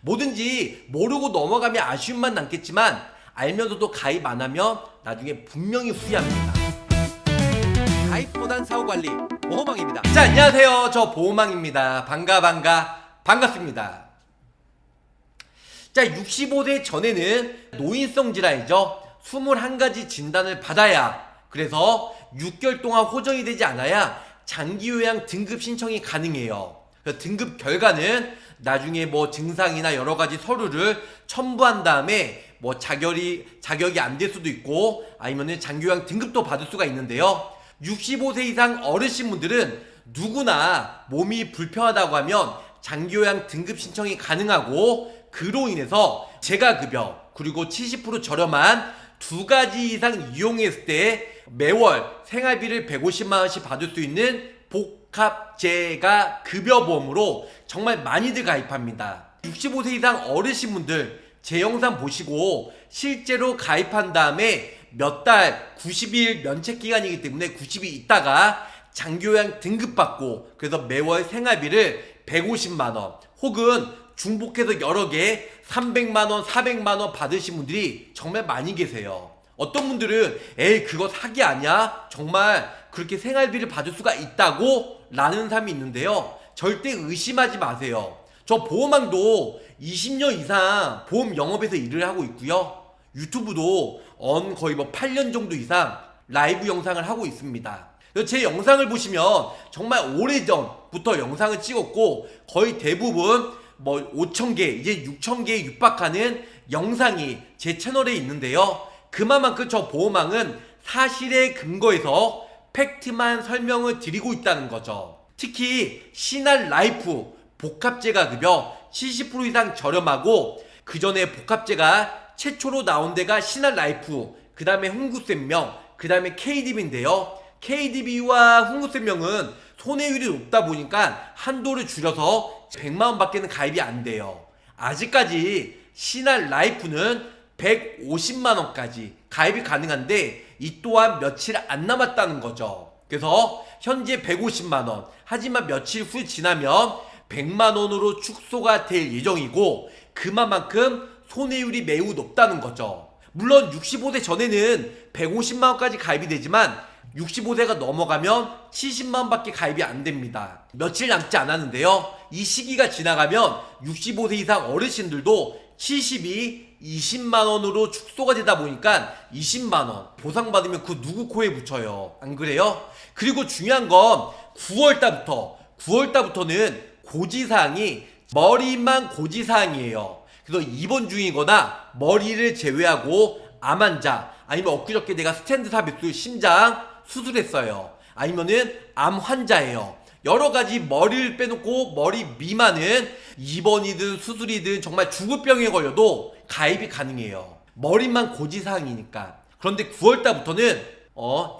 뭐든지 모르고 넘어가면 아쉬움만 남겠지만 알면서도 가입 안 하면 나중에 분명히 후회합니다. 가입보단 사후관리 보호망입니다. 자, 안녕하세요. 저 보호망입니다. 반갑습니다. 자, 65세 전에는 노인성 질환이죠. 21가지 진단을 받아야, 그래서 6개월 동안 호전이 되지 않아야 장기요양 등급 신청이 가능해요. 등급 결과는 나중에 뭐 증상이나 여러가지 서류를 첨부한 다음에 뭐 자격이 안 될 수도 있고 아니면은 장기요양 등급도 받을 수가 있는데요. 65세 이상 어르신분들은 누구나 몸이 불편하다고 하면 장기요양 등급 신청이 가능하고, 그로 인해서 재가급여 그리고 70% 저렴한 2가지 이상 이용했을 때 매월 생활비를 150만원씩 받을 수 있는 복합재가급여보험으로 정말 많이들 가입합니다. 65세 이상 어르신분들 제 영상 보시고 실제로 가입한 다음에 몇 달 90일 면책기간이기 때문에 90일 있다가 장기요양 등급받고, 그래서 매월 생활비를 150만원 혹은 중복해서 여러 개 300만원 400만원 받으신 분들이 정말 많이 계세요. 어떤 분들은 에이 그거 사기 아니야? 정말 그렇게 생활비를 받을 수가 있다고? 라는 사람이 있는데요. 절대 의심하지 마세요. 저 보호망도 20년 이상 보험 영업에서 일을 하고 있고요. 유튜브도 거의 뭐 8년 정도 이상 라이브 영상을 하고 있습니다. 제 영상을 보시면 정말 오래전부터 영상을 찍었고 거의 대부분 뭐 5,000개 이제 6,000개에 육박하는 영상이 제 채널에 있는데요. 그만큼 저 보호망은 사실에 근거해서 팩트만 설명을 드리고 있다는 거죠. 특히 신한라이프 복합재가급여 70% 이상 저렴하고, 그 전에 복합재가 최초로 나온 데가 신한라이프, 그 다음에 흥국생명, 그 다음에 KDB인데요. KDB와 흥국생명은 손해율이 높다 보니까 한도를 줄여서 100만원 밖에는 가입이 안 돼요. 아직까지 신한라이프는 150만원까지 가입이 가능한데 이 또한 며칠 안 남았다는 거죠. 그래서 현재 150만원, 하지만 며칠 후 지나면 100만원으로 축소가 될 예정이고, 그만큼 손해율이 매우 높다는 거죠. 물론 65세 전에는 150만원까지 가입이 되지만 65세가 넘어가면 70만원밖에 가입이 안 됩니다. 며칠 남지 않았는데요. 이 시기가 지나가면 65세 이상 어르신들도 70이 20만원으로 축소가 되다 보니까 20만원 보상받으면 그 누구 코에 붙여요. 안 그래요? 그리고 중요한 건 9월달부터는 고지사항이 머리만 고지사항이에요. 그래서 입원 중이거나 머리를 제외하고 암 환자, 아니면 엊그저께 내가 스탠드삽입술 심장 수술했어요, 아니면은 암 환자예요. 여러가지 머리를 빼놓고 머리 미만은 입원이든 수술이든 정말 죽을 병에 걸려도 가입이 가능해요. 머리만 고지사항이니까. 그런데 9월달부터는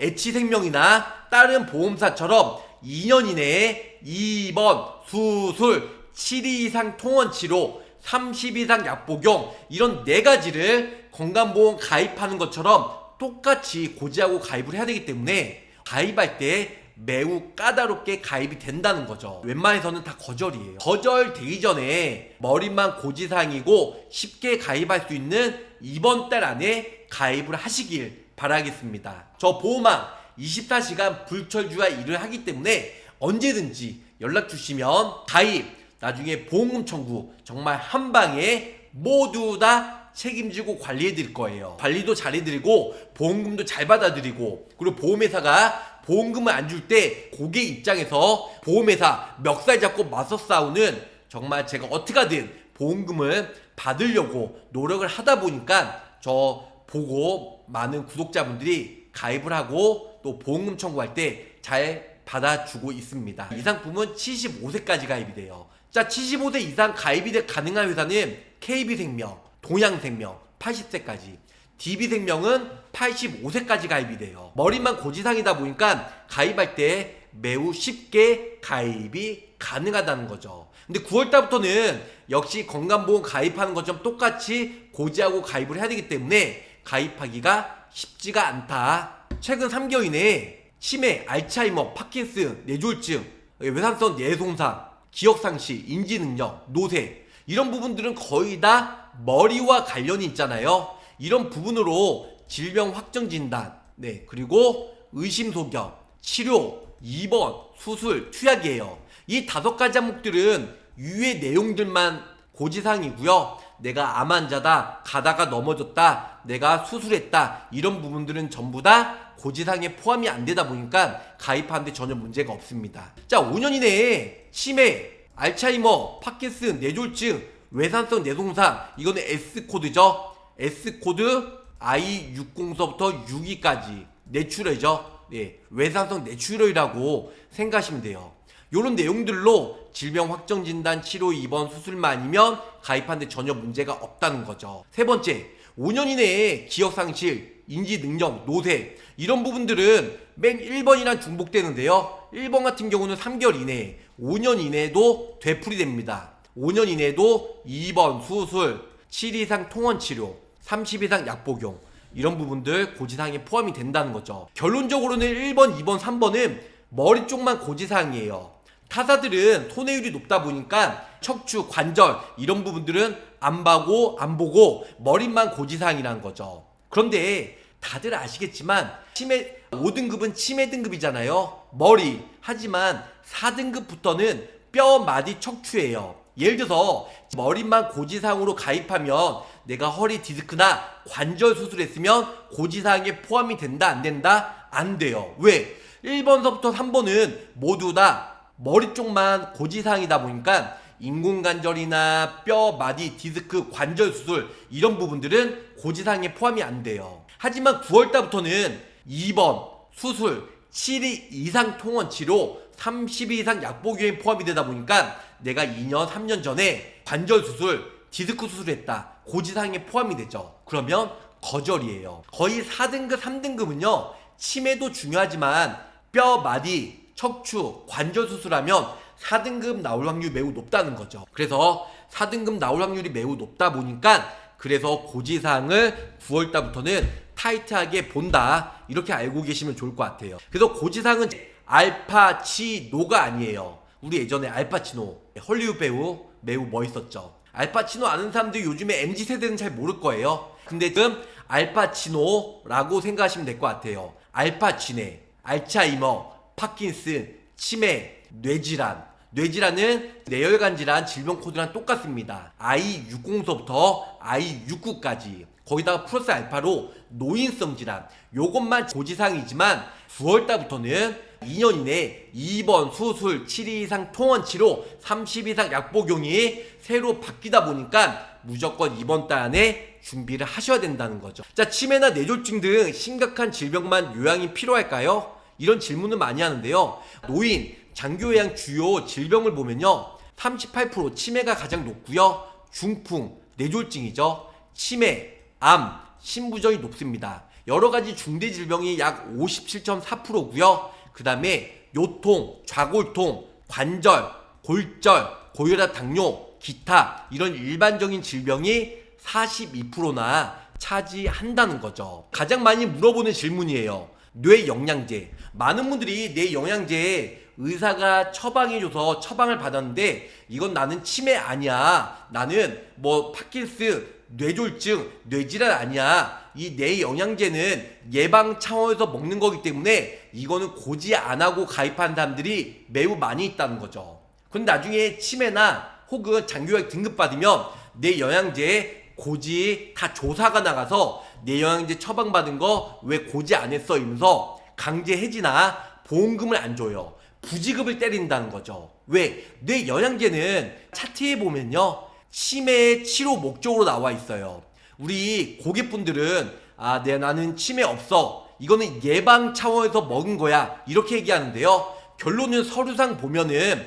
H생명이나 다른 보험사처럼 2년 이내에 입원, 수술, 7일 이상 통원치료, 30일 이상 약복용, 이런 4가지를 건강보험 가입하는 것처럼 똑같이 고지하고 가입을 해야 되기 때문에 가입할 때 매우 까다롭게 가입이 된다는 거죠. 웬만해서는 다 거절이에요. 거절되기 전에 머리만 고지사항이고 쉽게 가입할 수 있는 이번 달 안에 가입을 하시길 바라겠습니다. 저 보호망 24시간 불철주야 일을 하기 때문에 언제든지 연락 주시면 가입, 나중에 보험금 청구 정말 한방에 모두 다 책임지고 관리해 드릴 거예요. 관리도 잘해드리고 보험금도 잘 받아드리고, 그리고 보험회사가 보험금을 안 줄 때 고객 입장에서 보험회사 멱살 잡고 맞서 싸우는, 정말 제가 어떻게 하든 보험금을 받으려고 노력을 하다 보니까 저 보고 많은 구독자분들이 가입을 하고 또 보험금 청구할 때 잘 받아주고 있습니다. 이 상품은 75세까지 가입이 돼요. 자, 75세 이상 가입이 가능한 회사는 KB생명, 동양생명 80세까지, DB생명은 85세까지 가입이 돼요. 머리만 고지상이다 보니까 가입할 때 매우 쉽게 가입이 가능하다는 거죠. 근데 9월달부터는 역시 건강보험 가입하는 것처럼 똑같이 고지하고 가입을 해야 되기 때문에 가입하기가 쉽지가 않다. 최근 3개월 이내에 치매, 알츠하이머, 파킨슨, 뇌졸중, 외상성 뇌손상, 기억상실, 인지능력, 노쇠, 이런 부분들은 거의 다 머리와 관련이 있잖아요. 이런 부분으로 질병 확정 진단, 네, 그리고 의심 소견, 치료, 입원, 수술, 투약이에요. 이 5가지 항목들은 유의 내용들만 고지사항이고요. 내가 암 환자다, 가다가 넘어졌다, 내가 수술했다, 이런 부분들은 전부 다 고지사항에 포함이 안 되다 보니까 가입하는데 전혀 문제가 없습니다. 자, 5년 이내에 치매, 알츠하이머, 파킨슨, 뇌졸중, 외산성 뇌손상, 이거는 S코드죠. S코드 I60서부터 6위까지 뇌출혈이죠. 네, 외산성 뇌출혈이라고 생각하시면 돼요. 이런 내용들로 질병 확정 진단, 치료, 입원, 수술만 아니면 가입하는데 전혀 문제가 없다는 거죠. 세 번째, 5년 이내에 기억상실, 인지능력, 노쇠, 이런 부분들은 맨 1번이랑 중복되는데요. 1번 같은 경우는 3개월 이내에, 5년 이내에도 되풀이됩니다. 5년 이내에도 2번 수술, 7 이상 통원 치료, 30 이상 약 복용, 이런 부분들 고지사항에 포함이 된다는 거죠. 결론적으로는 1번, 2번, 3번은 머리 쪽만 고지사항이에요. 타사들은 손해율이 높다 보니까 척추, 관절 이런 부분들은 안 보고 머리만 고지사항이라는 거죠. 그런데 다들 아시겠지만 치매 5등급은 치매 등급이잖아요. 머리. 하지만 4등급부터는 뼈, 마디, 척추예요. 예를 들어서 머리만 고지사항으로 가입하면 내가 허리 디스크나 관절 수술했으면 고지사항에 포함이 된다, 안 된다? 안 돼요. 왜? 1번서부터 3번은 모두 다 머리 쪽만 고지사항이다 보니까 인공관절이나 뼈, 마디, 디스크, 관절 수술 이런 부분들은 고지사항에 포함이 안 돼요. 하지만 9월달부터는 2번 수술, 7일 이상 통원 치료, 30일 이상 약복용에 포함이 되다 보니까 내가 2년, 3년 전에 관절 수술, 디스크 수술했다. 고지사항에 포함이 되죠. 그러면 거절이에요. 거의 4등급, 3등급은요. 치매도 중요하지만 뼈, 마디, 척추, 관절 수술하면 4등급 나올 확률이 매우 높다는 거죠. 그래서 4등급 나올 확률이 매우 높다 보니까 그래서 고지사항을 9월달부터는 타이트하게 본다. 이렇게 알고 계시면 좋을 것 같아요. 그래서 고지사항은 알파치노가 아니에요. 우리 예전에 알파치노 헐리우드 배우 매우 멋있었죠. 알파치노 아는 사람들이 요즘에 MZ세대는 잘 모를 거예요. 근데 지금 알파치노라고 생각하시면 될 것 같아요. 알파치네, 알츠하이머, 파킨슨, 치매, 뇌질환. 뇌질환은 뇌혈관 질환 질병 코드랑 똑같습니다. I60서부터 I69까지 거기다가 플러스 알파로 노인성 질환, 요것만 고지사항이지만 9월달부터는 2년 이내에 2번 수술, 7일 이상 통원 치료, 30 이상 약 복용이 새로 바뀌다 보니까 무조건 이번 달 안에 준비를 하셔야 된다는 거죠. 자, 치매나 뇌졸중 등 심각한 질병만 요양이 필요할까요? 이런 질문을 많이 하는데요. 노인, 장기요양 주요 질병을 보면요. 38% 치매가 가장 높고요. 중풍, 뇌졸중이죠. 치매, 암, 신부전이 높습니다. 여러가지 중대 질병이 약 57.4%고요. 그 다음에 요통, 좌골통, 관절, 골절, 고혈압, 당뇨, 기타 이런 일반적인 질병이 42%나 차지한다는 거죠. 가장 많이 물어보는 질문이에요. 뇌영양제. 많은 분들이 뇌영양제 의사가 처방해줘서 처방을 받았는데 이건 나는 치매 아니야. 나는 뭐 파킨슨, 뇌졸중, 뇌질환 아니야. 이 뇌영양제는 예방 차원에서 먹는 거기 때문에 이거는 고지 안 하고 가입한 사람들이 매우 많이 있다는 거죠. 근데 나중에 치매나 혹은 장기요양 등급 받으면 뇌영양제 고지 다 조사가 나가서 뇌영양제 처방받은 거 왜 고지 안 했어? 이러면서 강제 해지나 보험금을 안 줘요. 부지급을 때린다는 거죠. 왜? 뇌영양제는 차트에 보면요. 치매의 치료 목적으로 나와 있어요. 우리 고객분들은 나는 치매 없어. 이거는 예방 차원에서 먹은 거야. 이렇게 얘기하는데요. 결론은 서류상 보면은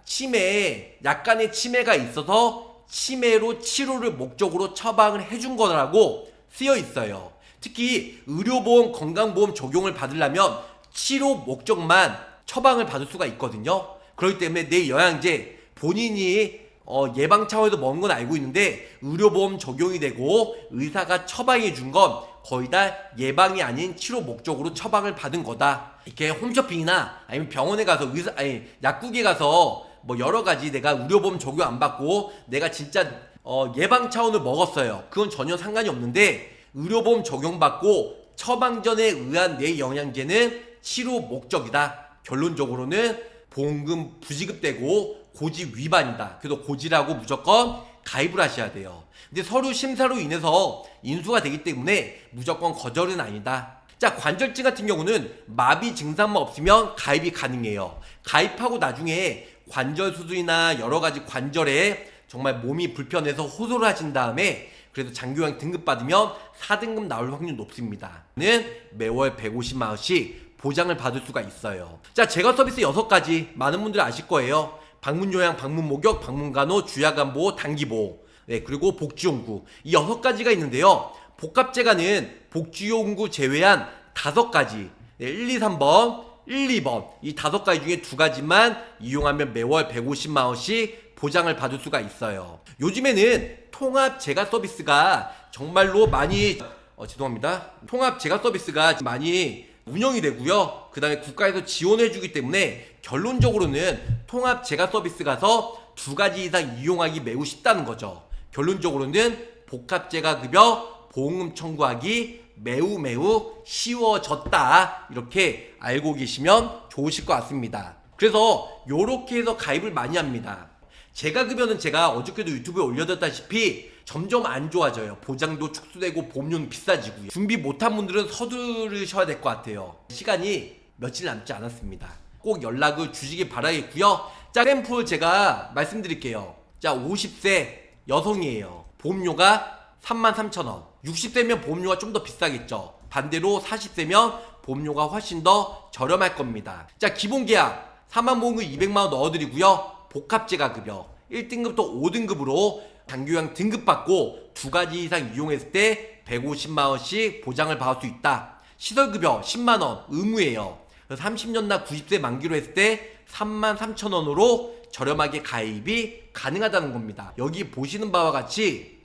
치매에 약간의 치매가 있어서 치매로 치료를 목적으로 처방을 해준 거라고 쓰여 있어요. 특히 의료보험, 건강보험 적용을 받으려면 치료 목적만 처방을 받을 수가 있거든요. 그렇기 때문에 뇌영양제 본인이 예방 차원에서 먹은 건 알고 있는데 의료보험 적용이 되고 의사가 처방해 준 건 거의 다 예방이 아닌 치료 목적으로 처방을 받은 거다. 이렇게 홈쇼핑이나 아니면 병원에 가서 약국에 가서 뭐 여러 가지 내가 의료보험 적용 안 받고 내가 진짜 예방 차원을 먹었어요. 그건 전혀 상관이 없는데 의료보험 적용받고 처방전에 의한 뇌 영양제는 치료 목적이다. 결론적으로는 보험금 부지급되고 고지 위반이다. 그래서 고지라고 무조건 가입을 하셔야 돼요. 근데 서류 심사로 인해서 인수가 되기 때문에 무조건 거절은 아니다. 자, 관절증 같은 경우는 마비 증상만 없으면 가입이 가능해요. 가입하고 나중에 관절 수술이나 여러 가지 관절에 정말 몸이 불편해서 호소를 하신 다음에 그래도 장기요양 등급 받으면 4등급 나올 확률이 높습니다. 는 매월 150만 원씩 보장을 받을 수가 있어요. 자, 제거 서비스 6가지 많은 분들이 아실 거예요. 방문요양, 방문목욕, 방문간호, 주야간보호, 단기보호, 네, 그리고 복지용구, 이 6가지가 있는데요. 복합재가는 복지용구 제외한 5가지, 네, 1, 2, 3번, 1, 2번 이 5가지 중에 2가지만 이용하면 매월 150만 원씩 보장을 받을 수가 있어요. 요즘에는 통합 재가 서비스가 정말로 많이 죄송합니다. 통합 재가 서비스가 많이 운영이 되고요. 그 다음에 국가에서 지원해 주기 때문에 결론적으로는 통합 재가 서비스 가서 2가지 이상 이용하기 매우 쉽다는 거죠. 결론적으로는 복합재가 급여 보험금 청구하기 매우 쉬워졌다. 이렇게 알고 계시면 좋으실 것 같습니다. 그래서 요렇게 해서 가입을 많이 합니다. 재가급여는 제가 어저께도 유튜브에 올려드렸다시피 점점 안 좋아져요. 보장도 축소되고 보험료는 비싸지고요. 준비 못한 분들은 서두르셔야 될 것 같아요. 시간이 며칠 남지 않았습니다. 꼭 연락을 주시기 바라겠고요. 자, 샘플 제가 말씀드릴게요. 자, 50세 여성이에요. 보험료가 33,000원. 60세면 보험료가 좀 더 비싸겠죠. 반대로 40세면 보험료가 훨씬 더 저렴할 겁니다. 자, 기본계약 사망보험금 200만원 넣어드리고요. 복합재가 급여 1등급부터 5등급으로 장기요양 등급받고 2가지 이상 이용했을 때 150만원씩 보장을 받을 수 있다. 시설급여 10만원 의무예요. 30년 나 90세 만기로 했을 때 33,000원으로 저렴하게 가입이 가능하다는 겁니다. 여기 보시는 바와 같이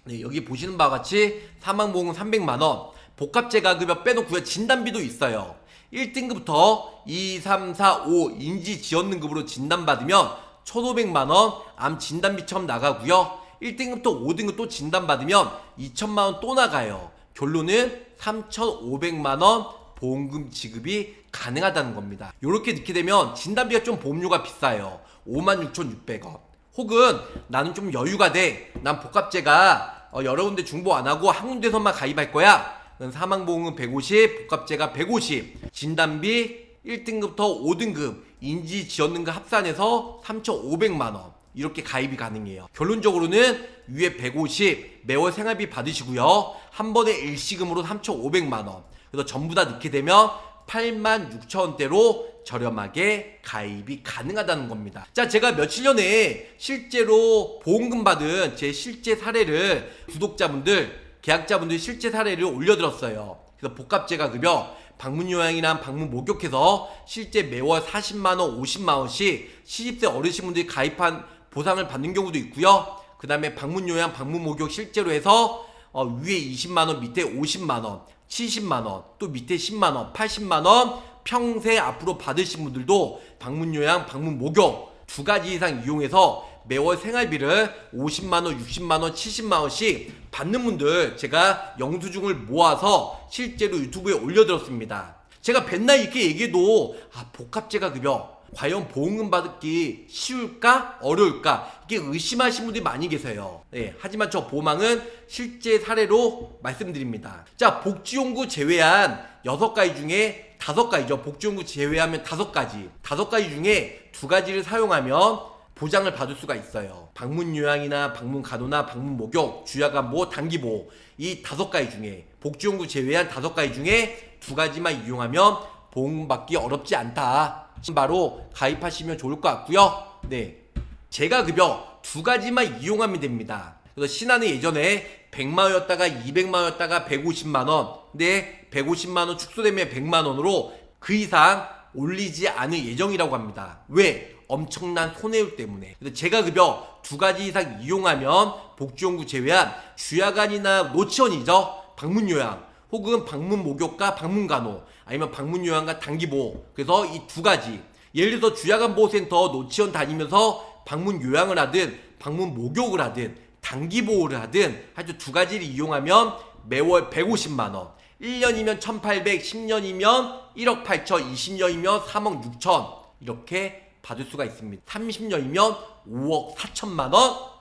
사망보험금 300만원, 복합재가급여 빼놓고요. 진단비도 있어요. 1등급부터 2, 3, 4, 5 인지지원등급으로 진단받으면 1,500만원 암 진단비 처음 나가고요. 1등급부터 5등급 또 진단받으면 2,000만원 또 나가요. 결론은 3,500만원 보험금 지급이 가능하다는 겁니다. 이렇게 넣게 되면 진단비가 좀 보험료가 비싸요. 56,600원. 혹은 나는 좀 여유가 돼. 난 복합재가 여러 군데 중복 안 하고 한 군데서만 가입할 거야. 사망보험금 150, 복합재가 150, 진단비 1등급부터 5등급 인지지원등급 합산해서 3,500만원 이렇게 가입이 가능해요. 결론적으로는 위에 150 매월 생활비 받으시고요. 한 번에 일시금으로 3,500만원. 그래서 전부 다 넣게 되면 86,000원대로 저렴하게 가입이 가능하다는 겁니다. 자, 제가 며칠 전에 실제로 보험금 받은 제 실제 사례를 구독자분들, 계약자분들 실제 사례를 올려드렸어요. 그래서 복합재가급여 방문요양이나 방문목욕해서 실제 매월 40만원, 50만원씩 시집세 어르신분들이 가입한 보상을 받는 경우도 있고요. 그 다음에 방문요양, 방문목욕 실제로 해서 위에 20만원, 밑에 50만원, 70만원, 또 밑에 10만원, 80만원 평생 앞으로 받으신 분들도 방문요양, 방문목욕 2가지 이상 이용해서 매월 생활비를 50만원, 60만원, 70만원씩 받는 분들 제가 영수증을 모아서 실제로 유튜브에 올려드렸습니다. 제가 맨날 이렇게 얘기해도 복합재가급여 과연 보험금 받기 쉬울까 어려울까 이게 의심하시는 분들이 많이 계세요. 네, 하지만 저 보망은 실제 사례로 말씀드립니다. 자, 복지용구 제외한 6가지 중에 5가지죠. 복지용구 제외하면 5가지 중에 2가지를 사용하면 보장을 받을 수가 있어요. 방문요양이나 방문간호나 방문목욕, 주야간보호, 단기보호 이 5가지 중에 복지용구 제외한 5가지 중에 2가지만 이용하면 보험금 받기 어렵지 않다. 바로 가입하시면 좋을 것 같고요. 네, 재가급여 2가지만 이용하면 됩니다. 그래서 신한은 예전에 100만원이었다가 200만원이었다가 150만원 근데 150만원 축소되면 100만원으로 그 이상 올리지 않을 예정이라고 합니다. 왜? 엄청난 손해율 때문에. 그래서 재가급여 2가지 이상 이용하면 복지용구 제외한 주야간이나 노치원이죠. 방문요양 혹은 방문목욕과 방문간호 아니면 방문요양과 단기보호 그래서 이 2가지 예를 들어서 주야간보호센터 노치원 다니면서 방문 요양을 하든 방문 목욕을 하든 단기 보호를 하든 하여튼 두 가지를 이용하면 매월 150만원, 1년이면 1,800, 10년이면 1억 8천, 20년이면 3억 6천 이렇게 받을 수가 있습니다. 30년이면 5억 4천만원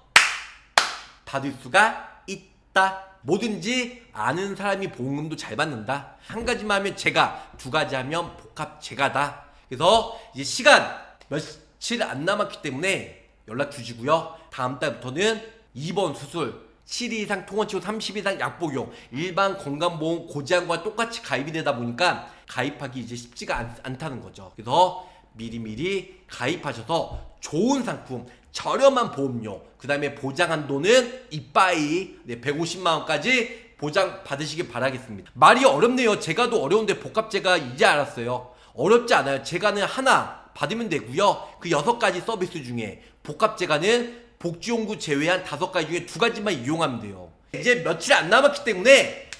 받을 수가 있다. 뭐든지 아는 사람이 보험금도 잘 받는다. 한 가지만 하면 제가, 두 가지 하면 복합 제가다. 그래서 이제 시간 며칠 안 남았기 때문에 연락 주시고요. 다음 달부터는 2번 수술 7일 이상 통원치료 30일 이상 약복용 일반 건강보험 고지한과 똑같이 가입이 되다 보니까 가입하기 이제 쉽지가 않다는 거죠. 그래서 미리미리 가입하셔서 좋은 상품, 저렴한 보험료, 그 다음에 보장 한도는 이빠이 150만원까지 보장 받으시길 바라겠습니다. 말이 어렵네요. 제가도 어려운데 복합제가 이제 알았어요. 어렵지 않아요. 제가는 하나 받으면 되고요. 그 6가지 서비스 중에 복합제가는 복지용구 제외한 5가지 중에 2가지만 이용하면 돼요. 이제 며칠 안 남았기 때문에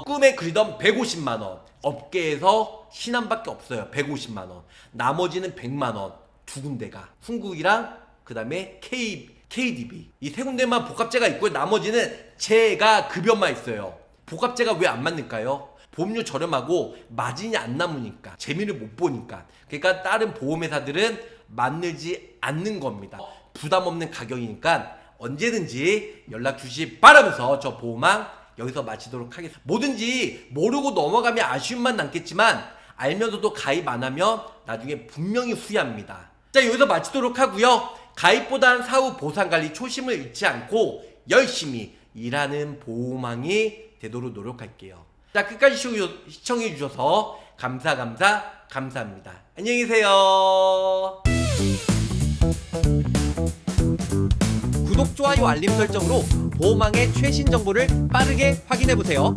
꿈에 그리던 150만원 업계에서 신한밖에 없어요. 150만원 나머지는 100만원 두 군데가 흥국이랑 그 다음에 KDB 이 세 군데만 복합제가 있고요. 나머지는 제가 급여만 있어요. 복합제가 왜 안 맞는가요? 보험료 저렴하고 마진이 안 남으니까, 재미를 못 보니까. 그러니까 다른 보험회사들은 만들지 않는 겁니다. 부담 없는 가격이니까 언제든지 연락 주시 바라면서 저 보험왕 여기서 마치도록 하겠습니다. 뭐든지 모르고 넘어가면 아쉬움만 남겠지만 알면서도 가입 안 하면 나중에 분명히 후회합니다. 자, 여기서 마치도록 하고요. 가입보단 사후 보상관리 초심을 잃지 않고 열심히 일하는 보험왕이 되도록 노력할게요. 자, 끝까지 시청해 주셔서 감사합니다. 안녕히 계세요. 구독, 좋아요, 알림 설정으로 보험왕의 최신 정보를 빠르게 확인해 보세요.